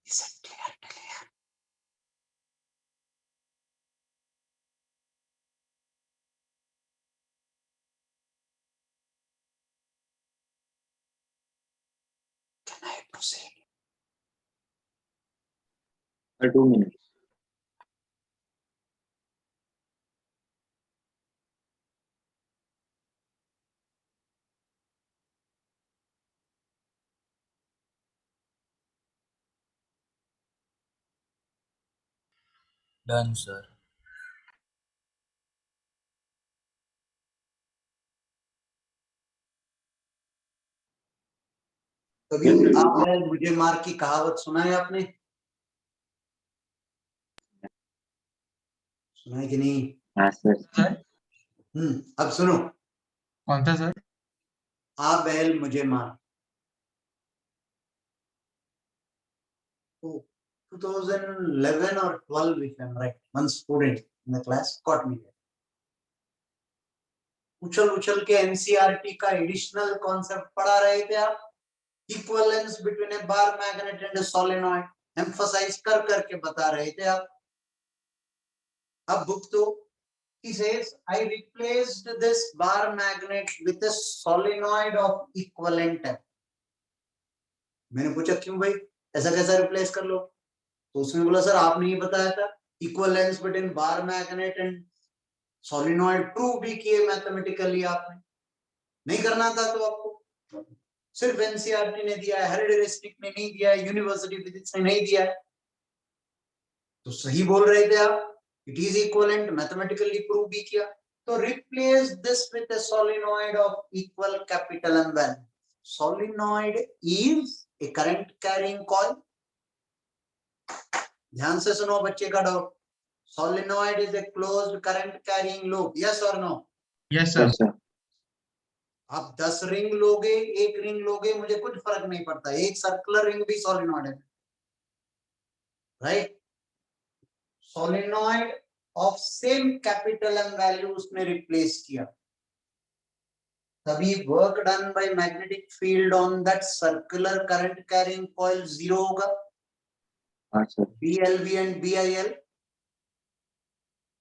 Is it clear? Can I proceed? 2 minutes. Done, sir. कभी आप है मुझे मार की कहावत सुना है आपने? सुना है कि नहीं? हाँ सर. सर अब सुनो. कौन सा सर? आप बैल मुझे मार. Oh, 2011 or 12, if I'm right. One student in the class caught me there. उछल उछल के एनसीईआरटी का एडिशनल कॉन्सेप्ट पढ़ा रहे थे आप. Equivalence between a bar magnet and a solenoid emphasize कर करके बता रहे थे आप. अब बुक तो he says I replaced this bar magnet with a solenoid of equivalent type. मैंने पूछा क्यों भाई, ऐसा कैसा रिप्लेस कर लो? तो उसने बोला सर आपने ये बताया था equivalence between bar magnet and solenoid prove भी किए मैथमेटिकली आपने. नहीं करना था तो आपको सिर्फ एनसीईआरटी ने दिया है, हेरेडिस्टिक ने नहीं दिया है, यूनिवर्सिटी फिजिक्स ने नहीं दिया है. तो सही बोल रहे थे आप, it is equivalent, mathematically prove भी किया. तो replace this with a solenoid of equal capital M value. Solenoid is a current carrying coil. ध्यान से सुनो बच्चे का डाउट. Solenoid is a closed current carrying loop. Yes और no? Yes sir. Yes sir. आप 10 रिंग लोगे, एक रिंग लोगे, मुझे कुछ फर्क नहीं पड़ता. एक सर्कुलर रिंग भी सोलिनॉइड है, right? Solenoid of same capital M value उसने रिप्लेस किया. तभी work done by magnetic field on that circular current carrying coil zero होगा. हाँ सर. BLV and BIL.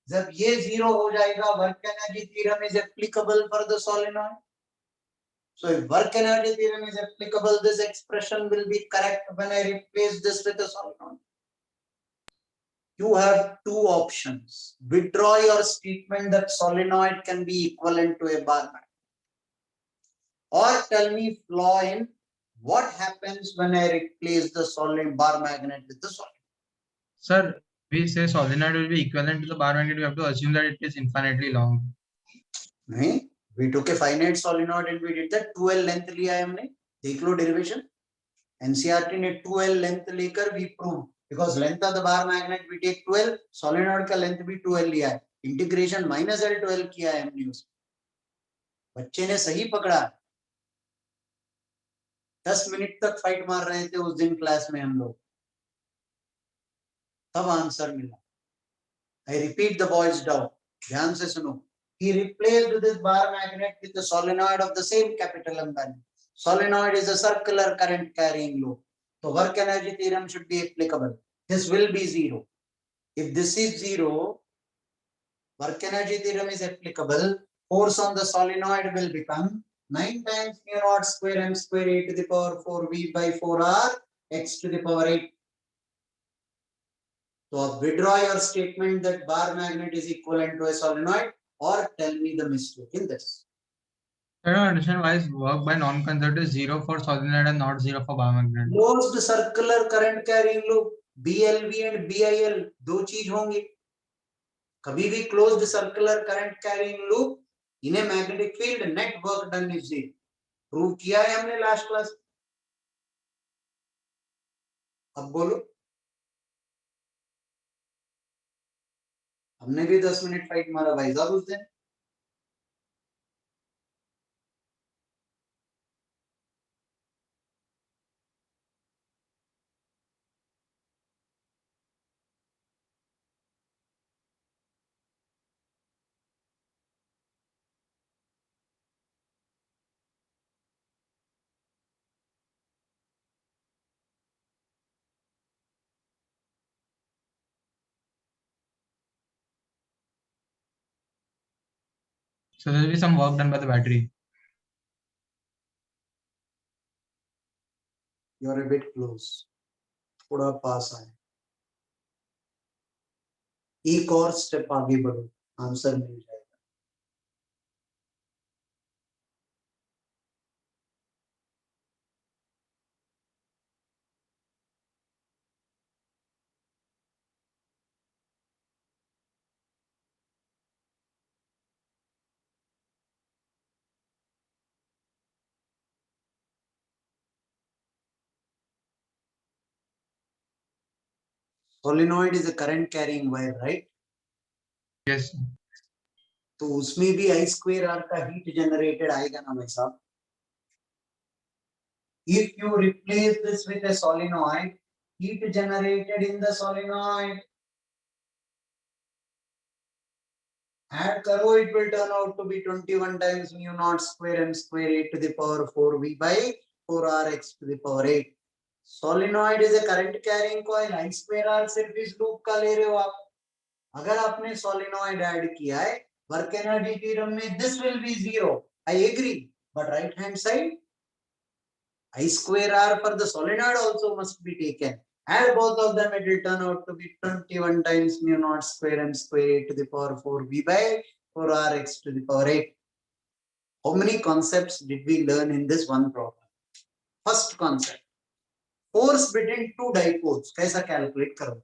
जब ये जीरो हो जाएगा, work energy theorem is applicable for the solenoid. So if work energy theorem is applicable, this expression will be correct when I replace this with a solenoid. You have two options. Withdraw your statement that solenoid can be equivalent to a bar magnet. Or tell me flaw in what happens when I replace the solenoid bar magnet with the solenoid. Sir, we say solenoid will be equivalent to the bar magnet. We have to assume that it is infinitely long. नहीं, we took a finite solenoid and we did that. 2L length लिया है हमने. देख लो derivation. NCERT ने 2L length लेकर we prove because length of the bar magnet we take 12, solenoid का length भी 2L लिया है. Integration -L to L किया है हमने उसमें. बच्चे ने सही पकड़ा. 10 मिनट तक फाइट मार रहे थे उस दिन क्लास में हम लोग, तब आंसर मिला. I repeat the boys doubt. ध्यान से सुनो. He replaced this bar magnet with a solenoid of the same capital M value. Solenoid is a circular current carrying loop. So work energy theorem should be applicable. This will be zero. If this is zero, work energy theorem is applicable. Force on the solenoid will become 9 times mu naught square m square a to the power 4v by 4r x to the power 8. So withdraw your statement that bar magnet is equivalent to a solenoid or tell me the mistake in this. I don't understand why is work by non-conservative is 0 for solenoid and not 0 for bar magnet. Closed circular current carrying loop, BLV and BIL दो चीज होंगी. कभी भी closed circular current carrying loop in a magnetic field net work done is zero. Prove किया है हमने last class. अब बोलो. हमने भी 10 मिनट फाइट मारा भाई साहब उस दिन. So there will be some work done by the battery. You're a bit close. थोड़ा पास आए. एक और स्टेप आगे बढ़ो, आंसर मिल जाएगा. Solenoid is a current carrying wire, right? Yes. तो उसमें भी I square R का heat generated आएगा ना भाई साहब. If you replace this with a solenoid, heat generated in the solenoid, add karo, it will turn out to be 21 times mu naught square m square a to the power 4v by 4rx to the power 8. Solenoid is a current carrying coil. I square R सिर्फ इस loop का ले रहे हो आप. अगर आपने solenoid add किया है, work energy theorem में this will be 0. I agree, but right hand side, I square R for the solenoid also must be taken. Add both of them, it will turn out to be 21 times mu naught square m square a to the power 4v by 4rx to the power 8. How many concepts did we learn in this one problem? First concept, force between two dipoles. कैसा calculate करो?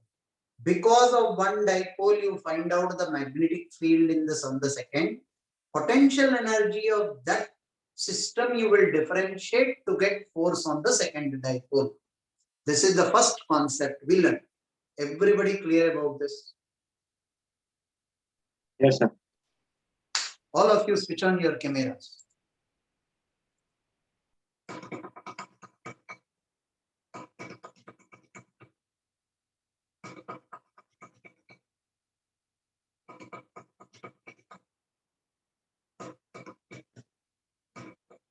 Because of one dipole, you find out the magnetic field in the sum the second. Potential energy of that system you will differentiate to get force on the second dipole. This is the first concept we learned. Everybody clear about this? Yes, sir. All of you switch on your cameras.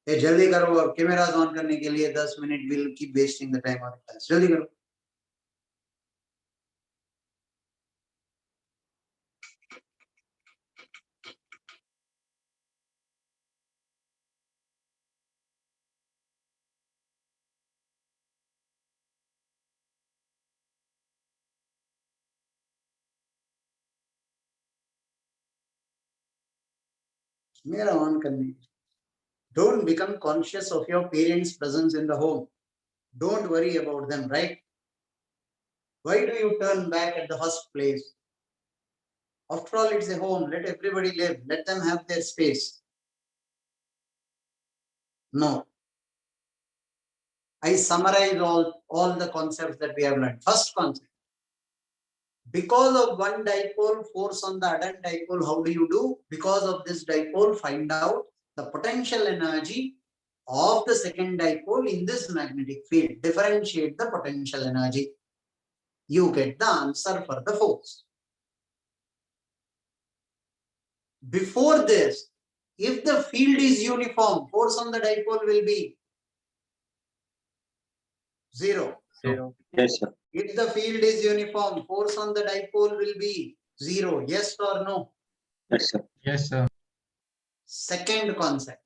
ये जल्दी करो, अब cameras on करने के लिए 10 minute. Will keep wasting the time on class. जल्दी करो. Camera on करने. Don't become conscious of your parents' presence in the home. Don't worry about them, right? Why do you turn back at the first place? After all, it's a home. Let everybody live. Let them have their space. No. I summarize all the concepts that we have learned. First concept. Because of one dipole, force on the other dipole, how do you do? Because of this dipole, find out the potential energy of the second dipole in this magnetic field. Differentiate the potential energy. You get the answer for the force. Before this, if the field is uniform, force on the dipole will be 0. Zero. Yes, sir. If the field is uniform, force on the dipole will be 0. Yes or no? Yes, sir. Yes, sir. Second concept.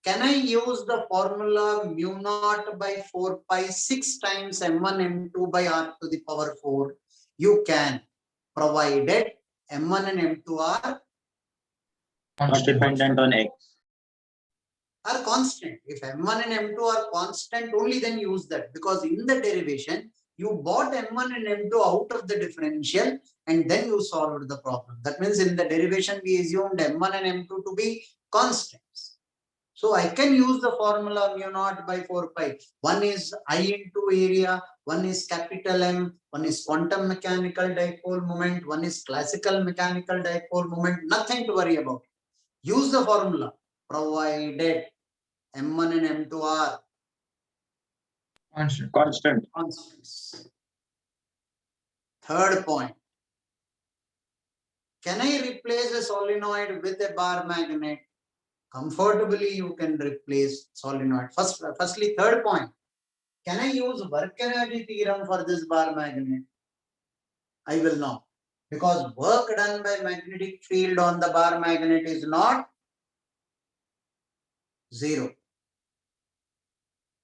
Can I use the formula mu naught by 4 pi 6 times m1 m2 by r to the power 4? You can, provided m1 and m2 are Not dependent on X. constant. If m1 and m2 are constant, only then use that, because in the derivation you bought m1 and m2 out of the differential and then you solved the problem. That means in the derivation we assumed m1 and m2 to be constants. So I can use the formula mu naught by 4 pi. One is I into area, one is capital M, one is quantum mechanical dipole moment, one is classical mechanical dipole moment. Nothing to worry about. Use the formula provided M1 and M2 are Constant. Constant. constants. Third point. Can I replace a solenoid with a bar magnet? Comfortably, you can replace solenoid. Firstly, third point. Can I use work energy theorem for this bar magnet? I will not. Because work done by magnetic field on the bar magnet is not 0.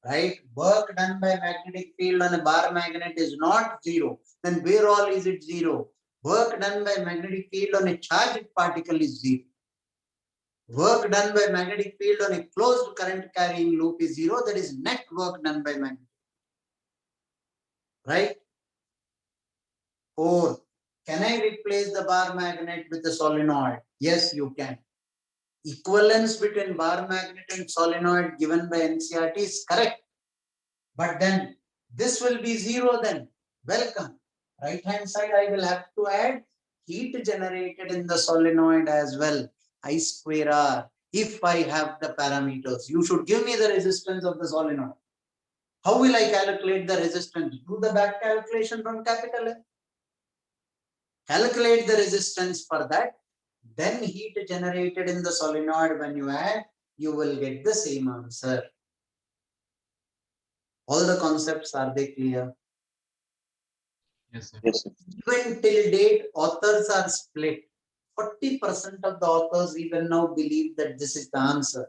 Right? Work done by magnetic field on a bar magnet is not 0. Then where all is it 0? Work done by magnetic field on a charged particle is 0. Work done by magnetic field on a closed current carrying loop is 0. That is net work done by magnetic. Right? 4. Can I replace the bar magnet with a solenoid? Yes, you can. Equivalence between bar magnet and solenoid given by NCERT is correct. But then this will be 0 then. Welcome. Right hand side I will have to add heat generated in the solenoid as well. I square R. If I have the parameters, you should give me the resistance of the solenoid. How will I calculate the resistance? Do the back calculation from capital A. Calculate the resistance for that. Then heat generated in the solenoid when you add, you will get the same answer. All the concepts, are they clear? Yes, sir. Yes, sir. Even till date, authors are split. 40% of the authors even now believe that this is the answer.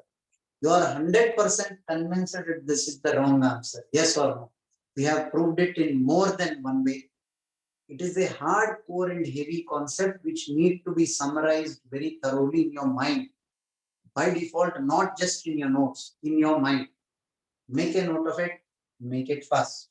You are 100% convinced that this is the wrong answer. Yes or no? We have proved it in more than one way. It is a hardcore and heavy concept which need to be summarized very thoroughly in your mind. By default, not just in your notes, in your mind. Make a note of it, make it fast.